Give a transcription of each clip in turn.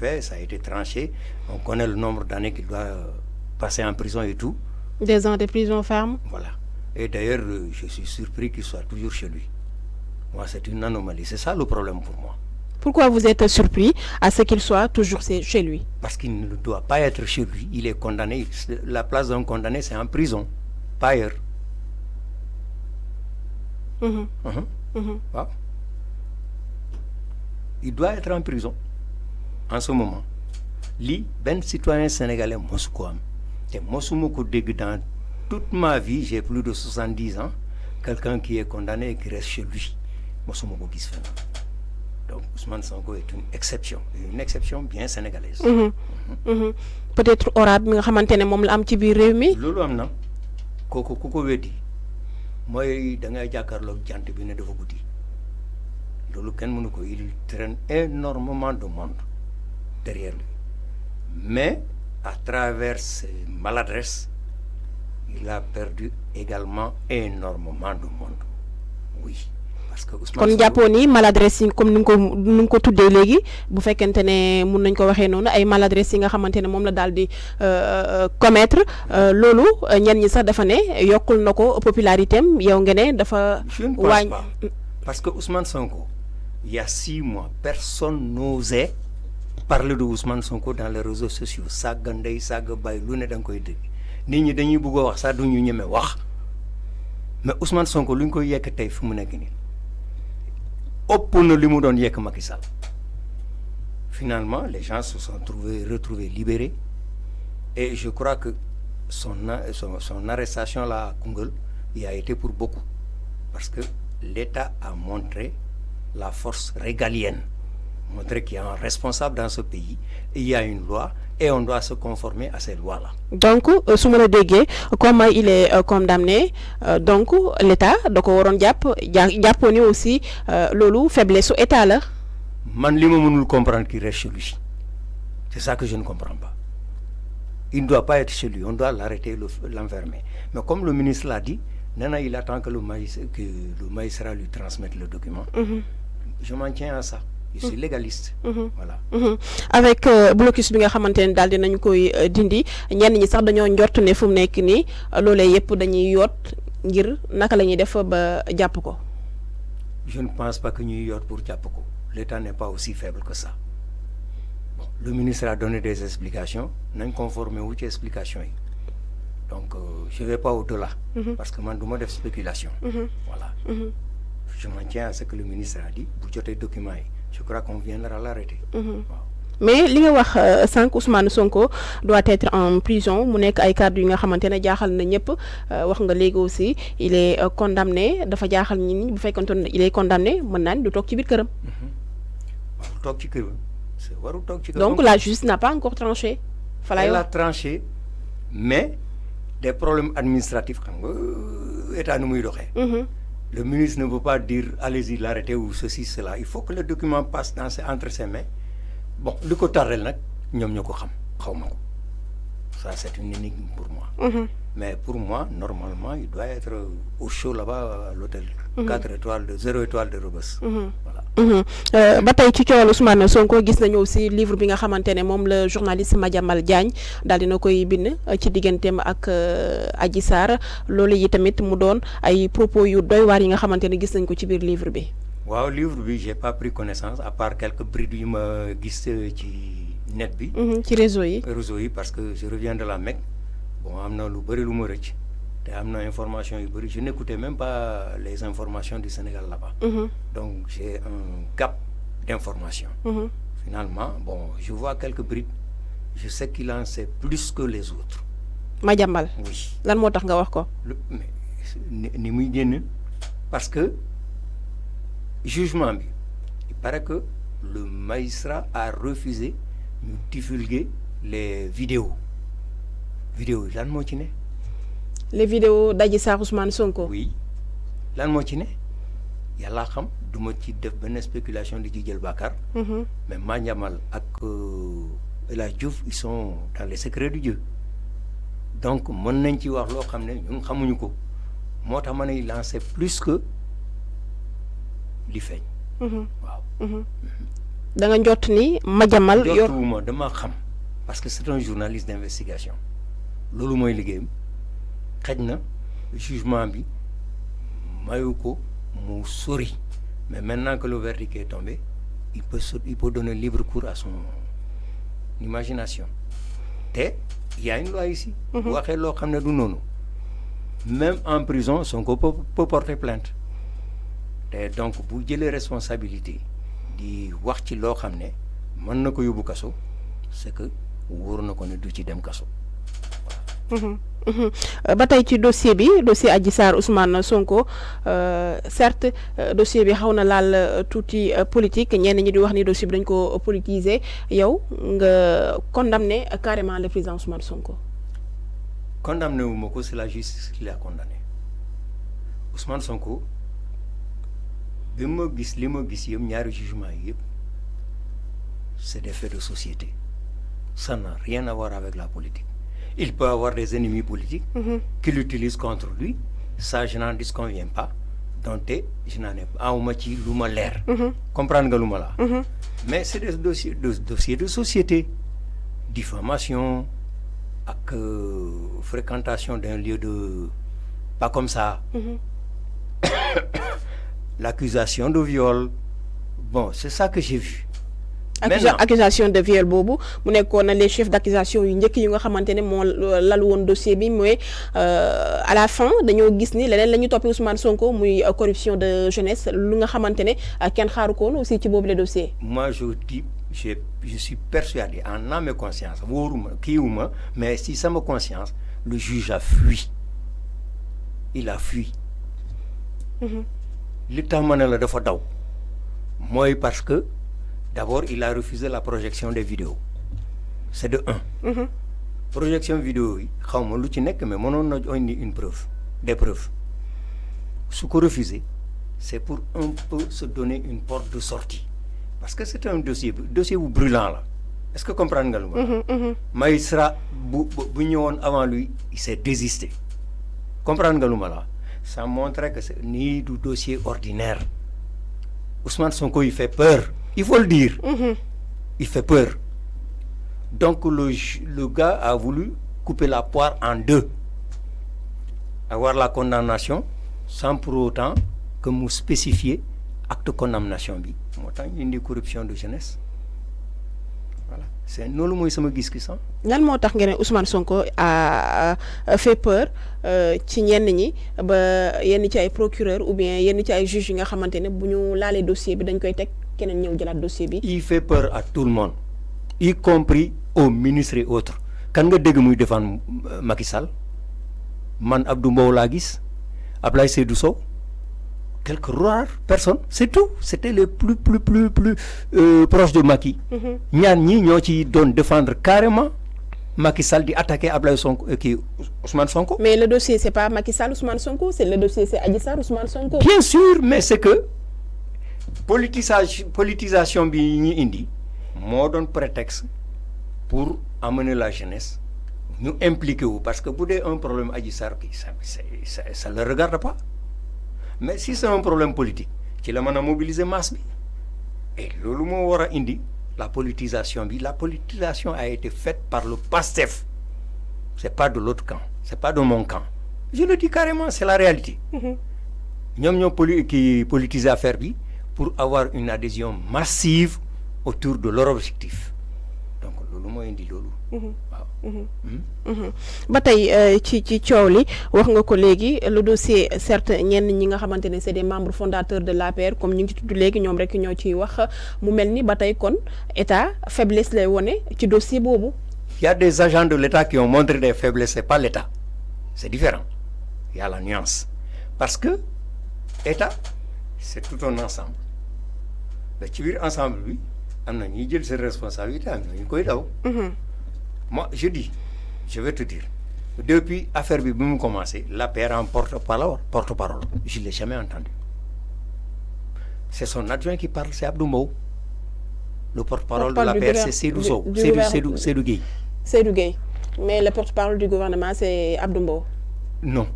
fait, ça a été tranché. On connaît le nombre d'années qu'il doit passer en prison et tout. Des ans de prison ferme. Voilà. Et d'ailleurs, je suis surpris qu'il soit toujours chez lui. Moi, c'est une anomalie. C'est ça le problème pour moi. Pourquoi vous êtes surpris à ce qu'il soit toujours chez lui? Parce qu'il ne doit pas être chez lui. Il est condamné. La place d'un condamné, c'est en prison, pas ailleurs. Wow. Il doit être en prison en ce moment. Lui, ben citoyen sénégalais, Moscouam. Et Mossoumoko dans toute ma vie, j'ai plus de 70 ans, quelqu'un qui est condamné et qui reste chez lui. Mossoumoko Gisfena. Donc Ousmane Sonko est une exception bien sénégalaise. Peut-être Orad mi nga xamantene mom la am ci biir réew mi. Lolu amna koko kuko weddi moy da ngay jakarlo jant bi ne dafa guddi. Lolu ken mënu ko, il traîne énormément de monde derrière lui. Mais à travers ses maladresses, il a perdu également énormément de monde. Oui. Kon jàppoo ni maladresse yi comme ni nga ko tuddee léegi bu fekkente ne mun nañ ko waxee noonu ay maladresse yi nga xamante ne moom la daal di commettre loolu ñenn ñi sax dafa ne yokkul na ko popularité am yow nga ne dafa. Je ne pense pas parce que Ousmane Sonko il y a 6 mois personne n'osait parler de Ousmane Sonko dans les réseaux sociaux saaga ndey saaga bay lu ne da nga koy dégg nit ñi dañuy bëgg a wax sax du ñu ñeme wax mais Ousmane Sonko lu ñu koy yekk tey fu mu nekk nii. Finalement, les gens se sont retrouvés libérés et je crois que son arrestation là à Koungheul y a été pour beaucoup parce que l'État a montré la force régalienne, montré qu'il y a un responsable dans ce pays, et il y a une loi et on doit se conformer à ces lois-là. Donc, su ma la déggee comme il est condamné, donc l'État da ko waroon jàppoo ni aussi loolu faiblesse su État la. Man li ma mënul comprendre qu'il reste chez lui. C'est ça que je ne comprends pas. Il ne doit pas être chez lui, on doit l'arrêter, l'enfermer. Mais comme le ministre l'a dit, il attend que le magistrat lui transmette le document. Je m'en tiens à ça. Je suis légaliste. Voilà. Avec blocus bi nga xamantene dal dinañ koy dindi ñenn ñi sax dañoo njort ne fu mu nekk ni lolé yépp dañuy yott ngir naka lañuy def ba japp ko. Je ne pense pas que ñuy yott pour japp ko. L'État n'est pas aussi faible que ça. Bon, le ministre a donné des explications, nañ conformé wu ci explications yi. Donc je vais pas au-delà parce que man duma def spéculation. Voilà. Je m'en tiens à ce que le ministre a dit bu joté document yi. Je crois qu'on viendra l'arrêter. Mais li nga wax sank Ousmane Sonko doit être en prison mu nek ay cadre yi nga xamantene jaaxal na ñëpp wax nga légui aussi il est condamné dafa jaaxal ñi bu fekkantone il est condamné mën naan du tok ci biir kërëm. Waru tok ci kërëm. C'est waru tok ci kërëm. Donc la justice n'a pas encore tranché. Elle a tranché mais des problèmes administratifs xam nga état nu muy doxé. Le ministre ne veut pas dire allez-y l'arrêter ou ceci cela. Il faut que le document passe entre ses mains. Bon, le côté nak ñom ñoko xam xawmako. Ça c'est une énigme pour moi. Mais pour moi normalement il doit être au chaud là-bas à l'hôtel 4 étoiles de 0 étoile de Rebeuss. Voilà. Ba tay ci ciowal Ousmane Sonko gis nañu aussi livre bi nga xamantene mom le journaliste Madiambal Diagne dal dina koy bind ci digganteem ak Adji Sarr lolé yi tamit mu doon ay propos yu doy war yi nga xamantene gis nañ ko ci biir livre bi. Waaw livre bi j'ai pas pris connaissance à part quelques brides yu ma gis ci net bi. Ci réseau yi. Réseau yi parce que je reviens de la Mecque. Bon amna lu bari lu ma recc. Té amna information yu bari je n'écoutais même pas les informations du Sénégal là-bas. Donc j'ai un gap d'information. Finalement bon je vois quelques brides. Je sais qu'il en sait plus que les autres. Madiambal. Oui. Lan motax nga wax ko? Ni muy génn parce que jugement bi il paraît que le magistrat a refusé de divulguer les vidéos lan mo ci né les vidéos d'Adji Sarr Ousmane Sonko. Oui lan mo ci né yalla xam duma ci def ben spéculation di ci jël bakar. Mais Madiambal ak El Hadj Diouf ils sont dans les secrets du Dieu donc mën nañ ci wax lo xamné ñun xamuñu ko motax mané lancer plus que li feñ. Waaw. da nga njott ni Madiambal yor jottuma dama xam parce que c'est un journaliste d'investigation loolu mooy liggéeyam xëj na jugement bi mayu ko mu sori mais maintenant que le verdict est tombé il peut donner libre cours à son imagination te il y a une loi ici bu waxee loo xam ne du noonu même en prison Sonko peut porter plainte te donc bu jëlee responsabilité di wax ci loo xam ne mën na ko yóbbu kaso c'est que wóor na ko ne du ci dem kaso. ba tey ci dossier Adji Sarr Ousmane Sonko certes dossier bi xaw na laal tuuti politique ñenn ñi di wax ni dossier bi dañ ko politiser yow nga condamné carrément le président Ousmane Sonko. Condamné wu ma ko, c'est la justice qui l'a condamné. Ousmane Sonko bi ma gis li ma gis yëpp ñaari jugement yi yëpp c'est des faits de société. Ça n'a rien à voir avec la politique. Il peut avoir des ennemis politiques qui l'utilisent contre lui. Ça, je n'en disconviens pas. Donc, je n'en ai pas ci lu ma leer. Comprendre nga lu ma la. Mais c'est des dossiers de société. Diffamation, ak fréquentation d'un lieu de... Pas comme ça. L'accusation de viol. Bon, c'est ça que j'ai vu. Accusation de viol boobu mu nekkoon les chefs d'accusation yu njëkk yi nga xamante ne moo lalu woon dossier bi mooy à la fin dañoo gis ni leneen la ñu toppee Ousmane Sonko muy corruption de jeunesse lu nga xamante ne kenn xaaru ko woon aussi ci boobu le dossier. Moi je dis je suis persuadé en âme et conscience wóoruma kiiwuma mais si sama conscience le juge a fui. Il a fui. Li tax ma ne la dafa daw mooy parce que d'abord, il a refusé la projection des vidéos. C'est de un. Projection vidéo, je ne sais pas, mais on a une preuve, des preuves. Ce qu'on refusé, c'est pour un peu se donner une porte de sortie. Parce que c'est un dossier brûlant là. Est-ce que vous comprenez? Magistrat, avant lui, il s'est désisté. Comprendre là? Ça montre que c'est ni du dossier ordinaire. Ousmane Sonko, il fait peur. Il faut le dire. Il fait peur. Donc le gars a voulu couper la poire en deux. Avoir la condamnation sans pour autant que nous spécifier acte de condamnation. Il y a une corruption de jeunesse. Voilà. C'est nous le moyen de ce ça. Lan moo tax ngeen Ousmane Sonko a fait peur ci ñenn ñi ba yenn ci ay procureur ou bien yenn ci ay juge yi nga xamante ne bu ñu laalee dossier bi dañ koy teg keneen ñëw jëlaat dossier bi. Il fait peur à tout le monde, y compris aux ministres et autres. Quand nga dégg muy défendre Macky Sall man Abdou Mbow laa gis Ablaye Seydou Sow quelques rares personnes, c'est tout. C'était les plus proches de Macky. ñaan ñi ñoo ci doon défendre carrément Macky Sall di attaquer Ablaye Sonko Ousmane Sonko. Mais le dossier c'est pas Macky Sall Ousmane Sonko, c'est le dossier c'est Adji Sarr Ousmane Sonko. Bien sûr, mais c'est que politisation bi ñi indi moo doon prétexte pour amener la jeunesse ñu impliquer wu parce que bu dee un problème Adji Sarr ça le regarde pas. Mais si c'est un problème politique, ci la mën a mobiliser masse bi et loolu moo war a indi la politisation bi. La politisation a été faite par le PASTEF. C'est pas de l'autre camp, c'est pas de mon camp. Je le dis carrément, c'est la réalité. ñoom ñoo politiser affaire bi pour avoir une adhésion massive autour de leur objectif. Donc loolu moo indi loolu. ba tey ci coow li wax nga ko léegi le dossier certes ñenn ñi nga xamante ne c'est des membres fondateurs de l'APR comme ñu ngi ci tudd léegi ñoom rek ñoo ciy wax mu mel ni ba tey kon état faiblesse lay wone ci dossier boobu. Il y a des agents de l'État qui ont montré des faiblesses, c'est pas l'État. C'est différent. Il y a la nuance. Parce que État, c'est tout un ensemble. Le ci biir ensemble bi am na ñuy jël ses responsabilités am na ñu koy daw. Moi, je dis, je vais te dire, depuis l'affaire bi mu commencé, l'APR en porte-parole, je ne l'ai jamais entendu. C'est son adjoint qui parle, c'est Abdou Mbow. Le porte-parole de l'APR, c'est Seydou Sow, Seydou Gueye. Seydou Gueye. Mais le porte-parole du gouvernement, c'est Abdou Mbow. Non.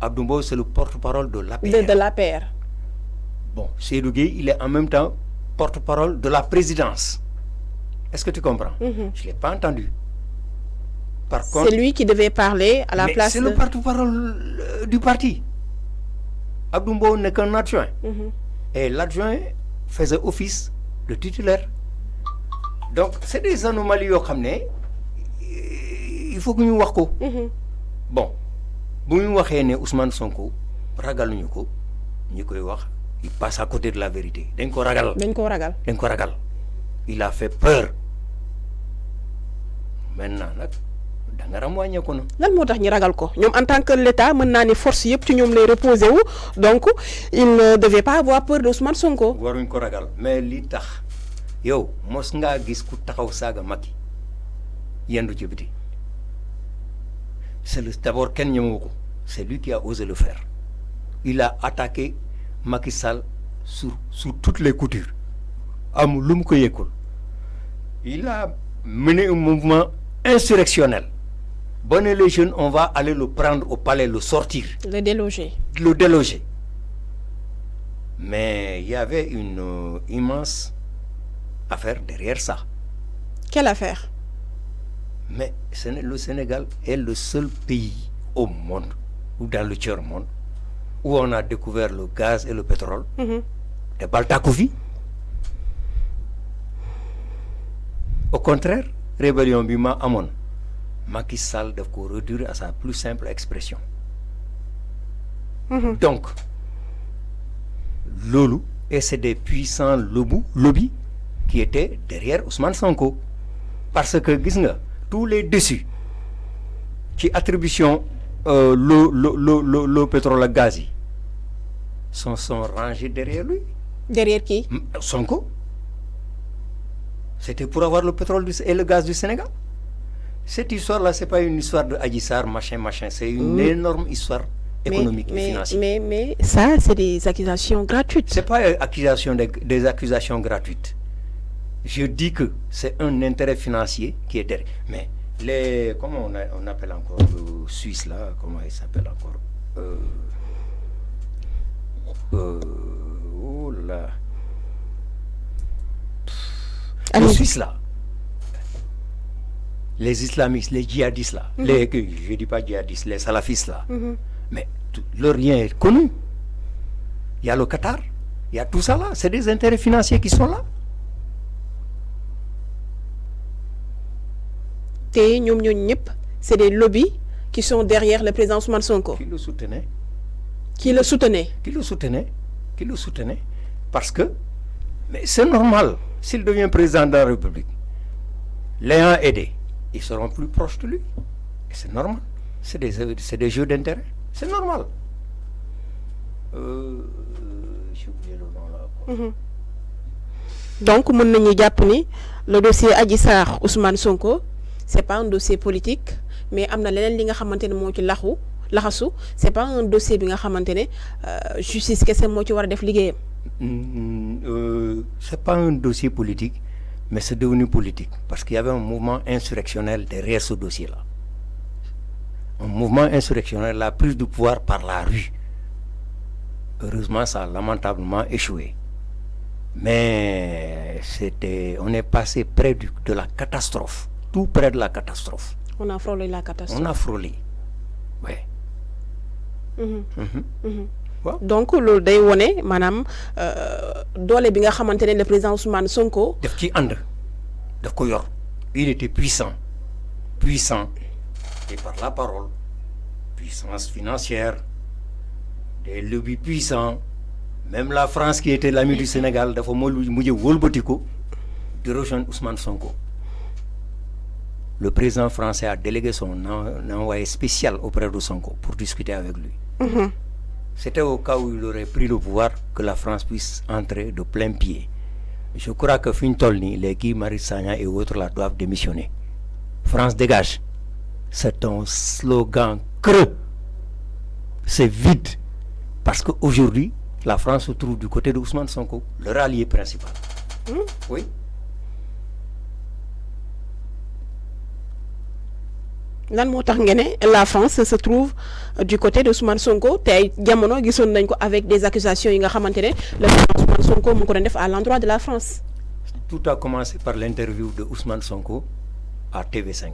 Abdou Mbow, c'est le porte-parole de l'APR. De l'APR. Bon, Seydou Gueye, il est en même temps porte-parole de la présidence. Est-ce que tu comprends? Je ne l'ai pas entendu. Par contre, c'est lui qui devait parler à la place. C'est le porte-parole du parti. Abdou Mbow n'est qu'un adjoint. Et l'adjoint faisait office de titulaire. Donc, c'est des anomalies il faut que nous voyons. Bon, si nous voyons Ousmane Sonko, il passe à côté de la vérité. Il a fait peur. Maintenant, lan moo tax ñi ragal ko ñoom en tant que l'État mën naa ne force yëpp ci ñoom lay reposer wu donc il ne devait pas avoir peur d'Ousmane Sonko. waruñ ko ragal mais li tax yow mos ngaa gis ku taxaw saaga Macky yendu ci biti d'abord kenn ñemewu ko c'est lui qui a osé le faire. Il a attaqué Macky Sall sur toutes les coutures amul lu mu ko yëkkul. Il a mené un mouvement insurrectionnel. Bonne les jeunes, on va aller le prendre au palais, le sortir. Le déloger. Le déloger. Mais il y avait une immense affaire derrière ça. Quelle affaire? Mais le Sénégal est le seul pays au monde, ou dans le tiers monde, où on a découvert le gaz et le pétrole. Et Baltakoufi. Au contraire, rébellion Bima Amon. Macky Sall doit réduire à sa plus simple expression. Donc, Lolo, et c'est des puissants lobbies qui étaient derrière Ousmane Sonko. Parce que, tous les dessus qui attribution le pétrole à gaz sont rangés derrière lui. Derrière qui? Sonko. C'était pour avoir le pétrole et le gaz du Sénégal. Cette histoire-là, ce n'est pas une histoire de Adjissar, machin. C'est une énorme histoire économique et financière. Mais ça, c'est des accusations gratuites. Ce n'est pas des accusations gratuites. Je dis que c'est un intérêt financier qui est derrière. Mais comment on appelle encore le Suisse là? Comment il s'appelle encore? Oh là. Le Suisse là. Les islamistes, les djihadistes là. Je ne dis pas djihadistes, les salafistes là. Mais leur lien est connu. Il y a le Qatar, il y a tout ça là. C'est des intérêts financiers qui sont là. C'est des lobbies qui sont derrière le président Ousmane Sonko. Qui le soutenait. Qui le soutenait. Qui le soutenait. Qui le soutenait. Parce que, mais c'est normal, s'il devient président de la République, l'ayant aidé, ils seront plus proches de lui. Et c'est normal. C'est des jeux d'intérêt. C'est normal. J'ai oublié le nom là. Donc, le dossier Adji Sarr Ousmane Sonko, c'est pas un dossier politique, mais amna leneen li nga xamantene mo ci laxasu, c'est pas un dossier bi nga xamantene justice kesse mo ci wara def liggéeyam. C'est pas un dossier politique, mais c'est devenu politique parce qu'il y avait un mouvement insurrectionnel derrière ce dossier-là. Un mouvement insurrectionnel, la prise du pouvoir par la rue. Heureusement, ça a lamentablement échoué. Mais on est passé près de la catastrophe, tout près de la catastrophe. On a frôlé la catastrophe. On a frôlé, oui. Donc loolu day wone maanaam doole bi nga xamantene le président Ousmane Sonko. daf ci ànd daf ko yor. Il était puissant et par la parole, puissance financière, des lobbies puissants. Même la France qui était l'ami du Sénégal dafa mujj wëlbatiko de rejoindre Ousmane Sonko. Le président français a délégué son envoyé spécial auprès de Sonko pour discuter avec lui. C'était au cas où il aurait pris le pouvoir que la France puisse entrer de plein pied. Je crois que Fintolni, les Guy Marius Sagna et autres là doivent démissionner. France dégage. C'est un slogan creux. C'est vide. Parce qu'aujourd'hui, la France se trouve du côté d'Ousmane Sonko, le allié principal. Oui. lan moo tax nga ne la France se trouve du côté de Ousmane Sonko te ay jamono gisoon nañ ko avec des accusations yi nga xamante ne le président Ousmane Sonko mu ngi ko doon def à l'endroit de la France. Tout a commencé par l'interview de Ousmane Sonko à TV5.